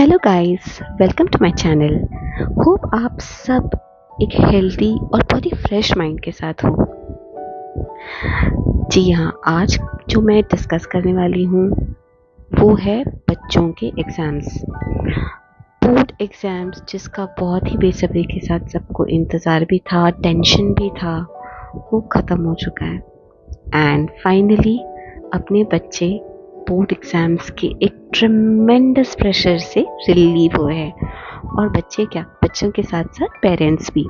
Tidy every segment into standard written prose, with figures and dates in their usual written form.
Hello guys, welcome to my channel. Hope आप सब एक हेल्दी और बहुत ही फ्रेश माइंड के साथ हो। जी हाँ, आज जो मैं डिस्कस करने वाली हूँ वो है बच्चों के एग्ज़ाम्स, बोर्ड एग्ज़ाम्स, जिसका बहुत ही बेसब्री के साथ सबको इंतज़ार भी था, टेंशन भी था। वो ख़त्म हो चुका है एंड फाइनली अपने बच्चे बोर्ड एग्ज़ाम्स के एक ट्रेमेंडस प्रेशर से रिलीव हुए हैं। और बच्चे क्या, बच्चों के साथ साथ पेरेंट्स भी,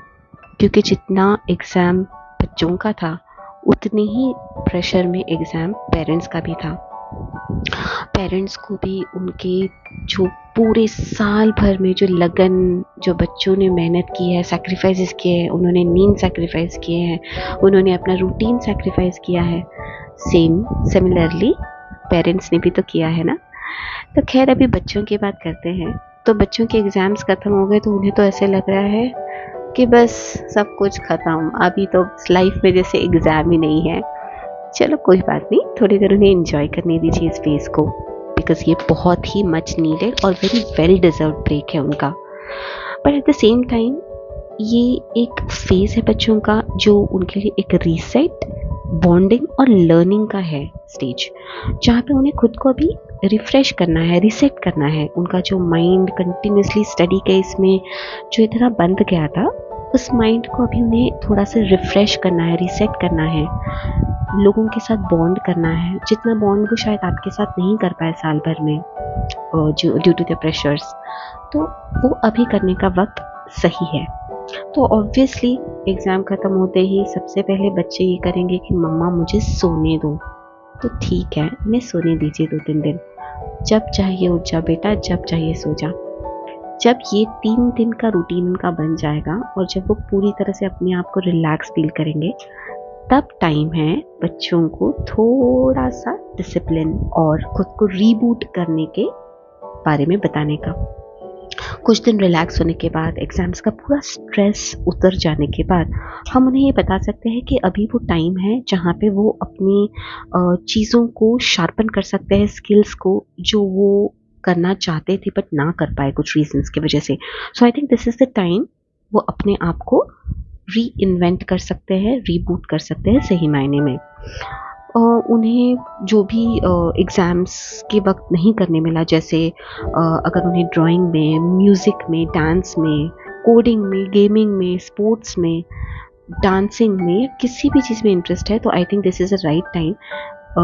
क्योंकि जितना एग्ज़ाम बच्चों का था उतनी ही प्रेशर में एग्ज़ाम पेरेंट्स का भी था। पेरेंट्स को भी उनके जो पूरे साल भर में जो लगन, जो बच्चों ने मेहनत की है, सैक्रिफाइसेस किए हैं, उन्होंने नींद सैक्रिफाइस किए हैं, उन्होंने अपना रूटीन सैक्रिफाइस किया है, सिमिलरली पेरेंट्स ने भी तो किया है ना। तो खैर, अभी बच्चों की बात करते हैं। तो बच्चों के एग्ज़ाम्स ख़त्म हो गए तो उन्हें तो ऐसे लग रहा है कि बस सब कुछ ख़त्म, अभी तो लाइफ में जैसे एग्ज़ाम ही नहीं है। चलो कोई बात नहीं, थोड़ी देर उन्हें एंजॉय करने दीजिए इस फेज़ को, बिकॉज़ ये बहुत ही मच नीडेड और वेरी वेल डिज़र्व्ड ब्रेक है उनका। But at the same time ये एक फेज़ है बच्चों का जो उनके लिए एक रीसेट, बॉन्डिंग और लर्निंग का है स्टेज, जहाँ पे उन्हें खुद को अभी रिफ्रेश करना है, रीसेट करना है। उनका जो माइंड कंटिन्यूसली स्टडी के इसमें जो इतना बंद गया था, उस माइंड को अभी उन्हें थोड़ा सा रिफ्रेश करना है, रीसेट करना है, लोगों के साथ बॉन्ड करना है, जितना बॉन्ड वो शायद आपके साथ नहीं कर पाए साल भर में जो ड्यू टू द प्रेशर्स। तो वो अभी करने का वक्त सही है। तो ऑब्वियसली एग्ज़ाम ख़त्म होते ही सबसे पहले बच्चे ये करेंगे कि मम्मा मुझे सोने दो। तो ठीक है, इन्हें सोने दीजिए 2-3 दिन। जब चाहिए उठ जा बेटा, जब चाहिए सो जा। जब ये 3 दिन का रूटीन उनका बन जाएगा और जब वो पूरी तरह से अपने आप को रिलैक्स फील करेंगे, तब टाइम है बच्चों को थोड़ा सा डिसिप्लिन और खुद को रीबूट करने के बारे में बताने का। कुछ दिन रिलैक्स होने के बाद, एग्ज़ाम्स का पूरा स्ट्रेस उतर जाने के बाद, हम उन्हें ये बता सकते हैं कि अभी वो टाइम है जहाँ पे वो अपनी चीज़ों को शार्पन कर सकते हैं, स्किल्स को जो वो करना चाहते थे बट ना कर पाए कुछ रीजंस की वजह से। So I think this is the time वो अपने आप को री इन्वेंट कर सकते हैं, रीबूट कर सकते हैं सही मायने में। उन्हें जो भी एग्ज़ाम्स के वक्त नहीं करने मिला, जैसे अगर उन्हें ड्राइंग में, म्यूज़िक में, डांस में, कोडिंग में, गेमिंग में, स्पोर्ट्स में, डांसिंग में या किसी भी चीज़ में इंटरेस्ट है, तो I think this is a right time.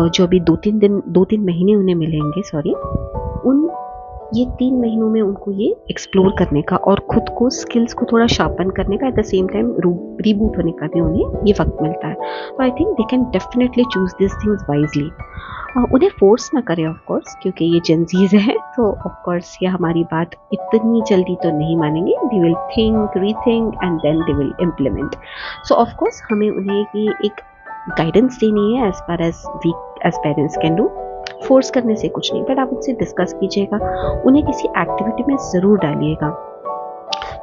जो अभी 2-3 महीने उन्हें मिलेंगे, उन ये 3 महीनों में उनको ये एक्सप्लोर करने का और खुद को, स्किल्स को थोड़ा शार्पन करने का, eight the same time reboot होने का भी उन्हें ये वक्त मिलता है। तो I think they can definitely choose this things wisely. उन्हें फोर्स ना करें ऑफ कोर्स, क्योंकि ये जेनजीज है, तो ऑफ कोर्स ये हमारी बात इतनी जल्दी तो नहीं मानेंगे। They will think, rethink and then they will implement. So of course हमें उन्हें ये एक गाइडेंस देनी है as far as we as parents can do. Force करने से कुछ नहीं, बट आप उनसे डिस्कस कीजिएगा, उन्हें किसी एक्टिविटी में ज़रूर डालिएगा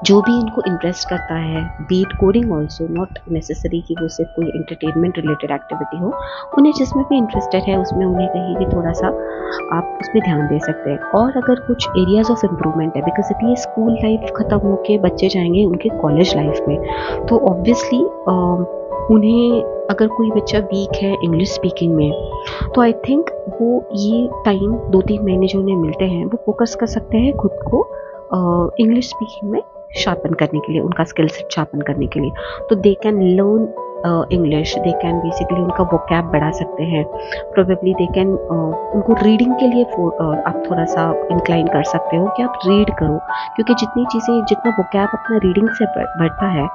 जो भी उनको इंटरेस्ट करता है, be it coding also, not necessary कि वो सिर्फ कोई एंटरटेनमेंट रिलेटेड एक्टिविटी हो। उन्हें जिसमें भी इंटरेस्टेड है उसमें उन्हें कहीं भी थोड़ा सा आप उसमें ध्यान दे सकते हैं। और अगर कुछ एरियाज ऑफ इम्प्रूवमेंट है, बिकॉज अभी ये स्कूल लाइफ ख़त्म होके बच्चे जाएंगे उनके कॉलेज लाइफ में, तो ऑब्वियसली उन्हें, अगर कोई बच्चा वीक है इंग्लिश स्पीकिंग में, तो आई थिंक वो ये टाइम 2-3 महीने जो उन्हें मिलते हैं वो फोकस कर सकते हैं खुद को इंग्लिश स्पीकिंग में शार्पन करने के लिए, उनका स्किल सेट शार्पन करने के लिए। तो they can learn English, they can basically उनका वोकैब बढ़ा सकते हैं। प्रोबेबली दे कैन उनको रीडिंग के लिए आप थोड़ा सा इंक्लाइन कर सकते हो कि आप रीड करो, क्योंकि जितनी चीज़ें, जितना वोकैब अपना रीडिंग से बढ़ता है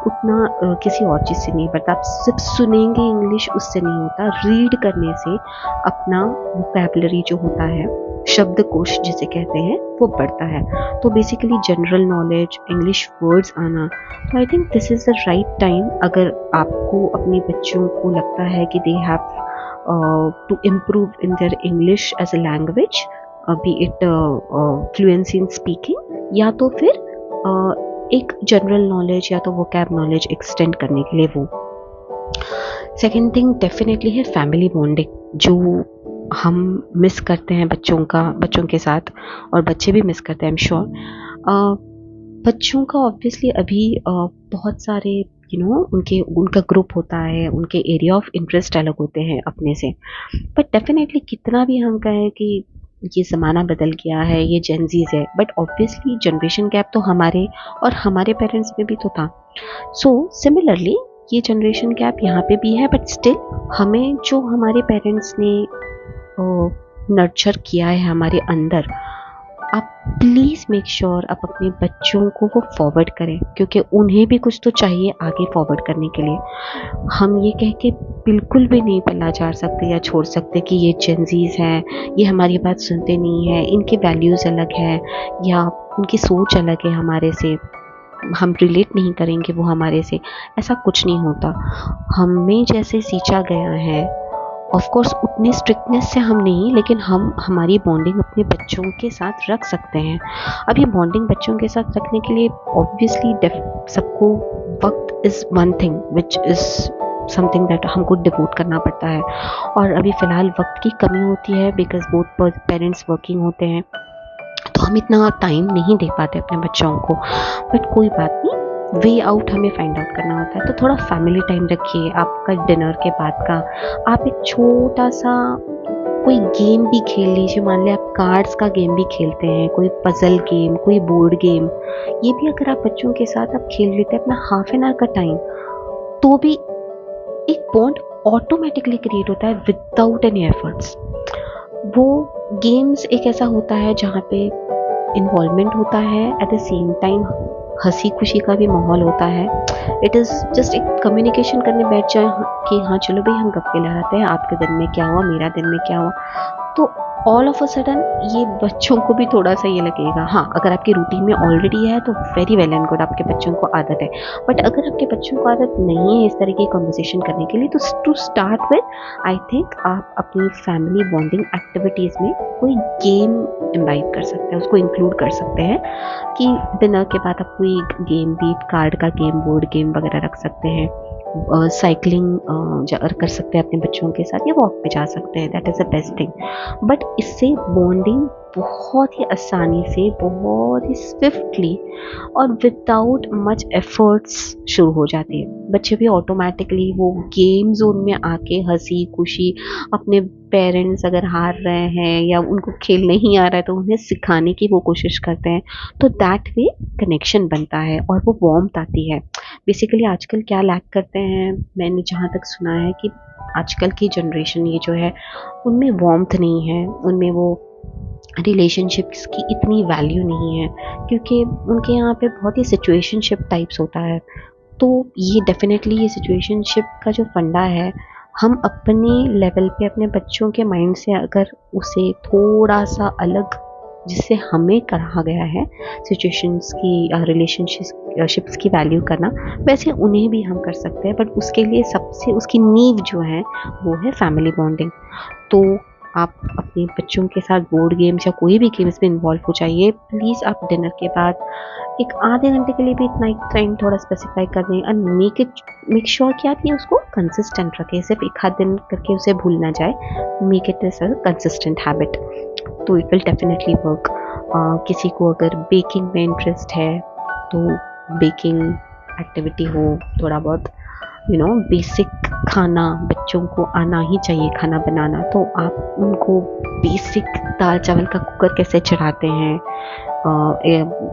उतना किसी और चीज़ से नहीं बढ़ता। आप सिर्फ सुनेंगे इंग्लिश, उससे नहीं होता। रीड करने से अपना वोकैबलरी जो होता है, शब्दकोश जिसे कहते हैं, वो बढ़ता है। तो basically general knowledge, English words आना। तो I think this is the right time, अगर आपको अपने बच्चों को लगता है कि they have to improve in their English as a language, be it fluency in speaking, या तो फिर एक जनरल नॉलेज या तो वोकैब नॉलेज एक्सटेंड करने के लिए वो। सेकेंड थिंग डेफिनेटली है फैमिली बॉन्डिंग, जो हम मिस करते हैं बच्चों के साथ, और बच्चे भी मिस करते हैं, आई एम श्योर। बच्चों का ऑब्वियसली अभी बहुत सारे उनका ग्रुप होता है, उनके एरिया ऑफ इंटरेस्ट अलग होते हैं अपने से। बट डेफिनेटली कितना भी हम कहें कि ये ज़माना बदल गया है, ये जेनजीज है, बट ऑब्वियसली जनरेशन गैप तो हमारे और हमारे पेरेंट्स में भी तो था। सो सिमिलरली ये जनरेशन गैप यहाँ पे भी है, बट स्टिल हमें जो हमारे पेरेंट्स ने नर्चर किया है हमारे अंदर, आप प्लीज़ मेक श्योर आप अपने बच्चों को वो फॉरवर्ड करें, क्योंकि उन्हें भी कुछ तो चाहिए आगे फॉरवर्ड करने के लिए। हम ये कह के बिल्कुल भी नहीं पल्ला झाड़ सकते या छोड़ सकते कि ये जेनजीज हैं, ये हमारी बात सुनते नहीं हैं, इनके वैल्यूज़ अलग हैं या उनकी सोच अलग है हमारे से, हम रिलेट नहीं करेंगे वो हमारे से। ऐसा कुछ नहीं होता। हमें जैसे सींचा गया है, ऑफ कोर्स उतनी स्ट्रिक्टनेस से हम नहीं, लेकिन हम हमारी बॉन्डिंग अपने बच्चों के साथ रख सकते हैं। अब ये बॉन्डिंग बच्चों के साथ रखने के लिए ऑब्वियसली सबको वक्त is one thing which is something that हमको डिवोट करना पड़ता है, और अभी फ़िलहाल वक्त की कमी होती है बिकॉज बोथ पेरेंट्स वर्किंग होते हैं, तो हम इतना टाइम नहीं दे पाते अपने बच्चों को। बट कोई बात नहीं, वे आउट हमें फाइंड आउट करना होता है। तो थोड़ा फैमिली टाइम रखिए, आपका डिनर के बाद का आप एक छोटा सा कोई गेम भी खेल लीजिए। मान लिया आप कार्ड्स का गेम भी खेलते हैं, कोई पजल गेम, कोई बोर्ड गेम, ये भी अगर आप बच्चों के साथ आप खेल लेते हैं अपना हाफ एन आवर का टाइम, तो भी एक बॉन्ड ऑटोमेटिकली क्रिएट होता है विदाउट एनी एफर्ट्स। वो गेम्स एक ऐसा होता है जहाँ पे इन्वॉल्वमेंट होता है, एट द सेम टाइम हंसी खुशी का भी माहौल होता है। इट इज़ जस्ट एक कम्युनिकेशन करने बैठ जाए कि हाँ चलो भाई हम गप्पे लड़ाते हैं, आपके दिन में क्या हुआ, मेरा दिन में क्या हुआ। तो ऑल ऑफ अ सडन ये बच्चों को भी थोड़ा सा ये लगेगा। हाँ, अगर आपके रूटीन में ऑलरेडी है तो वेरी वेल एंड गुड, आपके बच्चों को आदत है। बट अगर आपके बच्चों को आदत नहीं है इस तरह की कॉन्वर्सेशन करने के लिए, तो to start with I think आप अपनी फैमिली बॉन्डिंग एक्टिविटीज़ में कोई गेम इन्वाइट कर सकते हैं, उसको इंक्लूड कर सकते हैं कि डिनर के बाद आप कोई गेम भी, कार्ड का गेम, बोर्ड गेम वगैरह रख सकते हैं। साइकिलिंग कर सकते हैं अपने बच्चों के साथ, या वॉक पे जा सकते हैं, that is the best thing. But इससे बॉन्डिंग बहुत ही आसानी से, बहुत ही स्विफ्टली और विदाउट मच एफर्ट्स शुरू हो जाती है। बच्चे भी ऑटोमेटिकली वो गेम जोन में आके हंसी खुशी, अपने पेरेंट्स अगर हार रहे हैं या उनको खेल नहीं आ रहा है तो उन्हें सिखाने की वो कोशिश करते हैं, तो दैट वे कनेक्शन बनता है और वो वार्मथ आती है। बेसिकली आजकल क्या लैक करते हैं, मैंने जहाँ तक सुना है कि आजकल की जनरेशन ये जो है उनमें वार्मथ नहीं है, उनमें वो रिलेशनशिप्स की इतनी वैल्यू नहीं है, क्योंकि उनके यहाँ पे बहुत ही सिचुएशनशिप टाइप्स होता है। तो ये डेफिनेटली ये सिचुएशनशिप का जो फंडा है, हम अपने लेवल पे अपने बच्चों के माइंड से अगर उसे थोड़ा सा अलग, जिससे हमें कहा गया है सिचुएशंस की, रिलेशनशिप्स की वैल्यू करना, वैसे उन्हें भी हम कर सकते हैं। बट उसके लिए सबसे उसकी नींव जो है वो है फैमिली बॉन्डिंग। तो आप अपने बच्चों के साथ बोर्ड गेम्स या कोई भी गेम्स में इन्वॉल्व हो जाइए प्लीज़। आप डिनर के बाद एक आधे घंटे के लिए भी इतना एक टाइम थोड़ा स्पेसिफाई कर दें, एंड मेक श्योर कि आप ये उसको कंसिस्टेंट रखें, सिर्फ एक आध दिन करके उसे भूल ना जाए। Make it as a consistent habit, तो इट विल डेफिनेटली वर्क। किसी को अगर बेकिंग में इंटरेस्ट है तो बेकिंग एक्टिविटी हो, थोड़ा बहुत बेसिक खाना बच्चों को आना ही चाहिए खाना बनाना, तो आप उनको बेसिक दाल चावल का कुकर कैसे चढ़ाते हैं,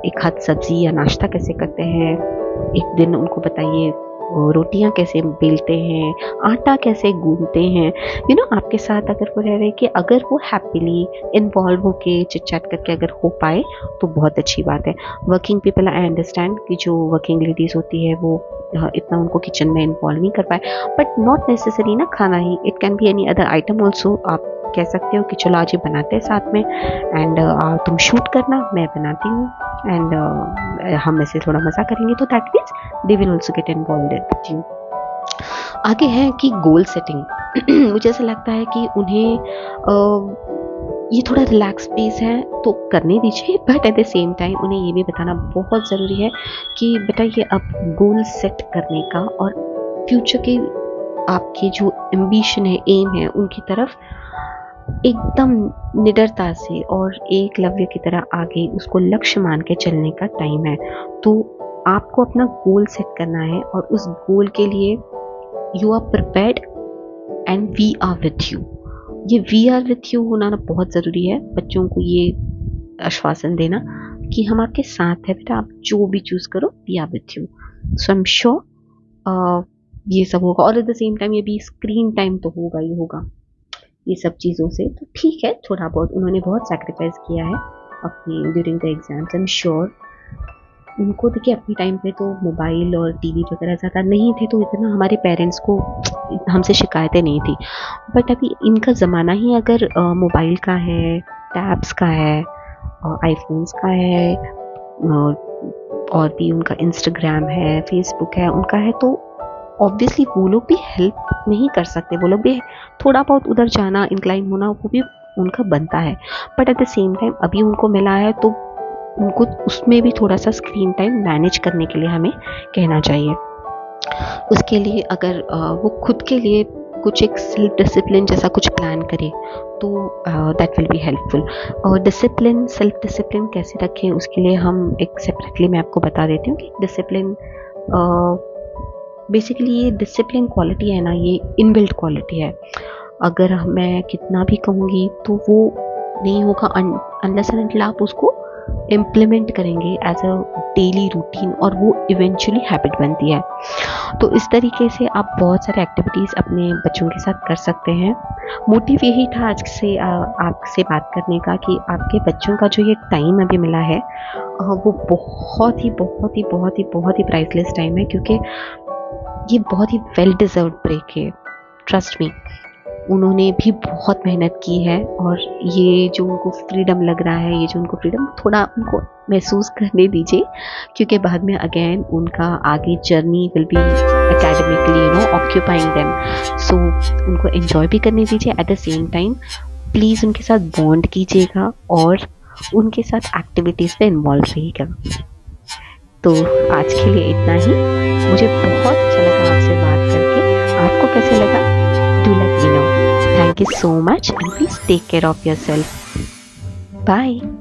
एक हाथ सब्जी या नाश्ता कैसे करते हैं, एक दिन उनको बताइए रोटियां कैसे बेलते हैं, आटा कैसे गूंथते हैं। आपके साथ अगर वो रह रहे कि अगर वो हैप्पीली इन्वॉल्व होके चिट चैट करके अगर हो पाए तो बहुत अच्छी बात है। वर्किंग पीपल, आई अंडरस्टैंड कि जो वर्किंग लेडीज़ होती है वो इतना उनको किचन में इन्वॉल्व नहीं कर पाए, बट नॉट नेसेसरी ना खाना ही, it can be any other item also. आप कह सकते हो कि चलो आज ये बनाते हैं साथ में, एंड तुम शूट करना, मैं बनाती हूँ, एंड हम ऐसे थोड़ा मज़ा करेंगे, तो that means they will also get involve with you. आगे है कि गोल सेटिंग। मुझे ऐसा लगता है कि उन्हें ये थोड़ा रिलैक्स स्पेस है तो करने दीजिए, but at the same time उन्हें ये भी बताना बहुत ज़रूरी है कि बेटा ये अब गोल सेट करने का और फ्यूचर के आपके जो एम्बिशन है, एम है, उनकी तरफ एकदम निडरता से और एकलव्य की तरह आगे उसको लक्ष्य मान के चलने का टाइम है। तो आपको अपना गोल सेट करना है और उस गोल के लिए you are prepared and we are with you. ये वी आर विथ यू होना ना बहुत ज़रूरी है। बच्चों को ये आश्वासन देना कि हम आपके साथ हैं बेटा, आप जो भी चूज़ करो we are with you. So I am sure ये सब होगा। और एट द सेम टाइम ये भी स्क्रीन टाइम तो होगा ही होगा ये सब चीज़ों से। तो ठीक है, थोड़ा बहुत उन्होंने बहुत सेक्रीफाइस किया है अपने during the exams. I am sure उनको देखिए अपने टाइम पे तो मोबाइल और टीवी वगैरह ज़्यादा नहीं थे, तो इतना हमारे पेरेंट्स को हमसे शिकायतें नहीं थी। बट अभी इनका ज़माना ही अगर मोबाइल का है, टैब्स का है, आईफोन्स का है, और भी उनका इंस्टाग्राम है, फेसबुक है, उनका है, तो ऑब्वियसली वो लोग भी हेल्प नहीं कर सकते। वो लोग भी थोड़ा बहुत उधर जाना, इंक्लाइन होना, वो भी उनका बनता है। But at the same time अभी उनको मिला है तो उनको उसमें भी थोड़ा सा स्क्रीन टाइम मैनेज करने के लिए हमें कहना चाहिए। उसके लिए अगर वो खुद के लिए कुछ एक सेल्फ डिसिप्लिन जैसा कुछ प्लान करे तो दैट विल बी हेल्पफुल। और डिसिप्लिन, सेल्फ डिसिप्लिन कैसे रखें उसके लिए हम एक सेपरेटली मैं आपको बता देती हूँ कि डिसिप्लिन बेसिकली ये डिसिप्लिन क्वालिटी है ना, ये इनबिल्ट क्वालिटी है। अगर मैं कितना भी कहूँगी तो वो नहीं होगा अनलेस एंड अनटिल आप उसको इम्प्लीमेंट करेंगे एज अ डेली रूटीन, और वो इवेंचुअली हैबिट बनती है। तो इस तरीके से आप बहुत सारे एक्टिविटीज़ अपने बच्चों के साथ कर सकते हैं। मोटिव यही था आज से आपसे बात करने का कि आपके बच्चों का जो ये टाइम अभी मिला है वो बहुत ही बहुत ही बहुत ही बहुत ही प्राइसलेस टाइम है, क्योंकि ये बहुत ही वेल डिज़र्व्ड ब्रेक है। ट्रस्ट मी, उन्होंने भी बहुत मेहनत की है, और ये जो उनको फ्रीडम लग रहा है, ये जो उनको फ्रीडम थोड़ा उनको महसूस करने दीजिए, क्योंकि बाद में अगेन उनका आगे journey will be academically occupying them. So उनको एंजॉय भी करने दीजिए, at the same time please उनके साथ बॉन्ड कीजिएगा और उनके साथ एक्टिविटीज़ पे इन्वॉल्व रहिएगा। तो आज के लिए इतना ही। मुझे बहुत अच्छा लगा आपसे बात करके। आपको कैसे लगा? Do let me know. Thank you so much and please take care of yourself. Bye.